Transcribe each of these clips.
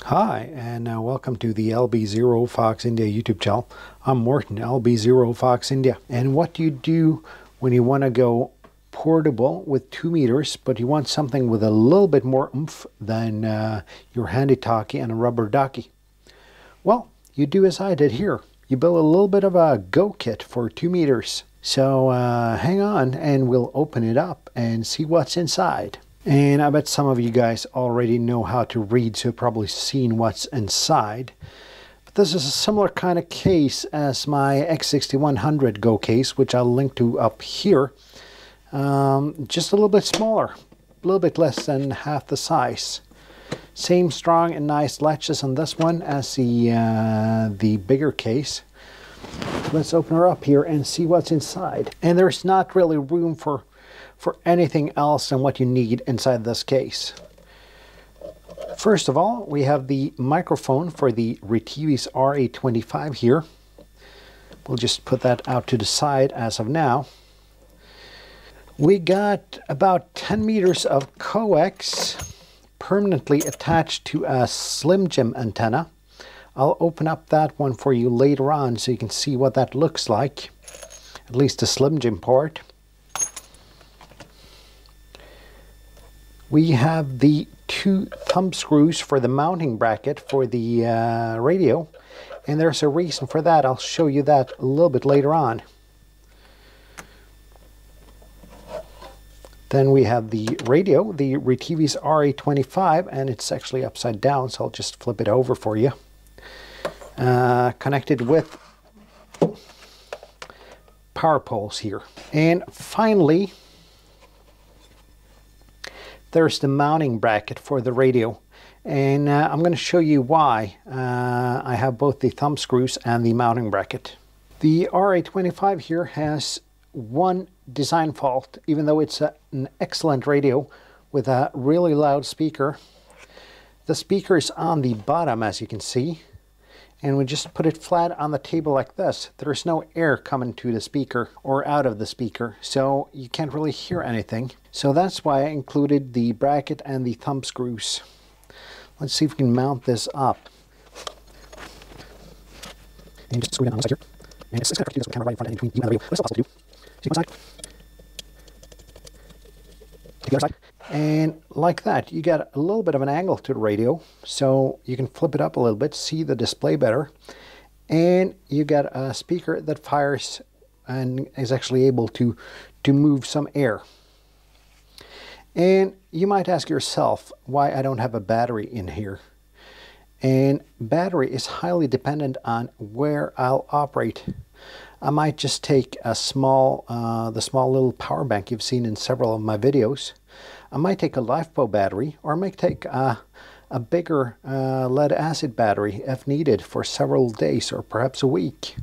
Hi, and welcome to the LB0 Fox India YouTube channel. I'm Morton, LB0 Fox India. And what you do when you want to go portable with 2 meters, but you want something with a little bit more oomph than your handy talkie and a rubber ducky? Well, you do as I did here. You build a little bit of a go kit for 2 meters. So hang on and we'll open it up and see what's inside. And I bet some of you guys already know how to read, so you've probably seen what's inside. But this is a similar kind of case as my X6100 Go case, which I'll link to up here. Just a little bit smaller, a little bit less than half the size. Same strong and nice latches on this one as the bigger case. Let's open her up here and see what's inside. And there's not really room for anything else than what you need inside this case. First of all, we have the microphone for the Retevis RA25 here. We'll just put that out to the side as of now. We got about 10 meters of coax permanently attached to a Slim Jim antenna. I'll open up that one for you later on so you can see what that looks like, at least the Slim Jim part. We have the 2 thumb screws for the mounting bracket for the radio, and there's a reason for that. I'll show you that a little bit later on. Then we have the radio, the Retevis RA25, and it's actually upside down, so I'll just flip it over for you. Connected with power poles here. And finally, there's the mounting bracket for the radio, and I'm going to show you why I have both the thumb screws and the mounting bracket. The RA25 here has one design fault, even though it's an excellent radio with a really loud speaker. The speaker is on the bottom, as you can see, and we just put it flat on the table like this. There's no air coming to the speaker or out of the speaker, so you can't really hear anything. So that's why I included the bracket and the thumb screws. Let's see if we can mount this up. And just screw it on the side here. And it's kind of tricky to the camera right in front and between you and the radio, but it's still possible to do. See one side. Take the other side. And like that, you get a little bit of an angle to the radio, so you can flip it up a little bit, see the display better, and you get a speaker that fires and is actually able to move some air. And you might ask yourself why I don't have a battery in here. And battery is highly dependent on where I'll operate. I might just take a small, the small little power bank you've seen in several of my videos. I might take a LiFePO battery, or I might take a bigger lead acid battery if needed for several days or perhaps a week.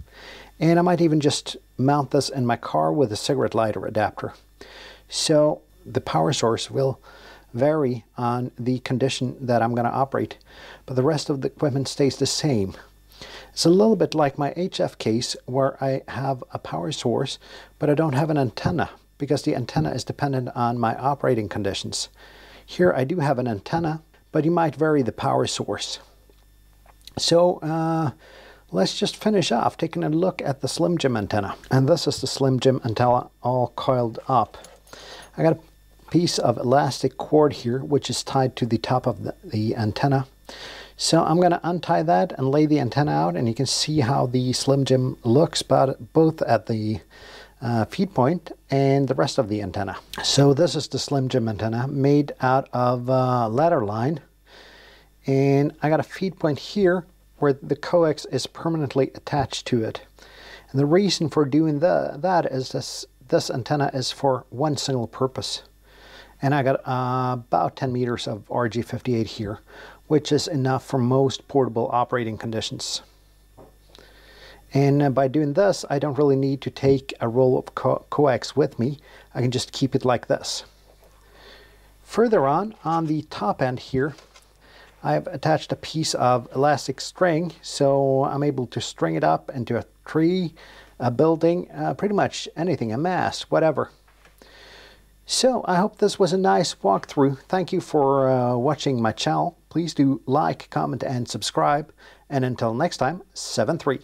And I might even just mount this in my car with a cigarette lighter adapter. So the power source will vary on the condition that I'm going to operate, but the rest of the equipment stays the same. It's a little bit like my HF case, where I have a power source, but I don't have an antenna, because the antenna is dependent on my operating conditions. Here I do have an antenna, but you might vary the power source. So let's just finish off taking a look at the Slim Jim antenna. And this is the Slim Jim antenna all coiled up. I got a piece of elastic cord here, which is tied to the top of the antenna. So I'm going to untie that and lay the antenna out, and you can see how the Slim Jim looks, both at the feed point and the rest of the antenna. So this is the Slim Jim antenna made out of ladder line, and I got a feed point here where the coax is permanently attached to it. And the reason for doing that is this antenna is for one single purpose. And I got about 10 meters of RG58 here, which is enough for most portable operating conditions. And by doing this, I don't really need to take a roll of coax with me. I can just keep it like this. Further on the top end here, I've attached a piece of elastic string, so I'm able to string it up into a tree, a building, pretty much anything, a mast, whatever. So I hope this was a nice walkthrough. Thank you for watching my channel. please do like, comment, and subscribe. And until next time, 7-3.